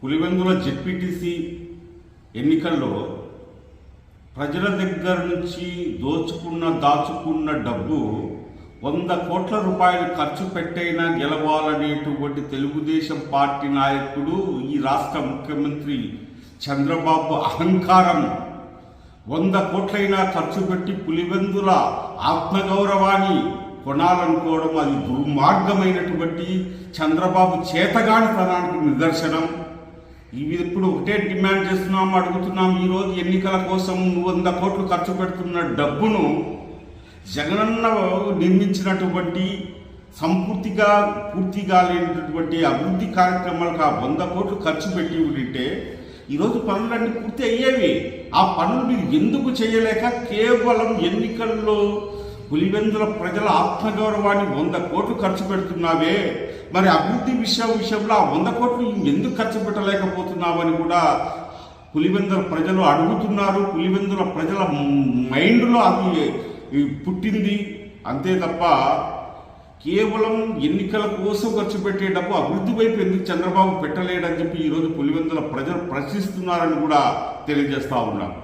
Pulivendula ZPTC ఎన్నికల్లో ప్రజల దగ్గర నుంచి దాచుకున్న డబ్బు 100 కోట్ల రూపాయలు ఖర్చు పెట్టైనా గెలవాలనేటువంటి తెలుగుదేశం పార్టీ నాయకుడు, ఈ రాష్ట్ర ముఖ్యమంత్రి చంద్రబాబు అహంకారం. 100 కోట్లైనా ఖర్చు పెట్టి పులివెందుల ఆత్మగౌరవాన్ని కొనాలనుకోవడం అది దుర్మార్గమైనటువంటి చంద్రబాబు చేతగానితనానికి నిదర్శనం. ఇవి ఇప్పుడు ఒకటే డిమాండ్ చేస్తున్నాం, అడుగుతున్నాం. ఈరోజు ఎన్నికల కోసం 100 కోట్లు ఖర్చు పెడుతున్న డబ్బును జగనన్న నిర్మించినటువంటి పూర్తిగా లేనటువంటి అభివృద్ధి కార్యక్రమాలకు ఆ 100 కోట్లు ఖర్చు పెట్టి ఉంటే ఈరోజు పనులన్నీ పూర్తి అయ్యేవి. ఆ పనులు మీరు ఎందుకు చేయలేక కేవలం ఎన్నికల్లో పులివెందుల ప్రజల ఆత్మగౌరవాన్ని 100 కోట్లు ఖర్చు పెడుతున్నావే, మరి అభివృద్ధి విషయంలో ఆ 100 కోట్లు ఎందుకు ఖర్చు పెట్టలేకపోతున్నావని కూడా పులివెందుల ప్రజలు అడుగుతున్నారు. పులివెందుల ప్రజల మైండ్లో అది పుట్టింది. అంతే తప్ప కేవలం ఎన్నికల కోసం ఖర్చు పెట్టే డబ్బు అభివృద్ధి వైపు ఎందుకు చంద్రబాబు పెట్టలేడని చెప్పి ఈరోజు పులివెందుల ప్రజలు ప్రశ్నిస్తున్నారని కూడా తెలియజేస్తా ఉన్నారు.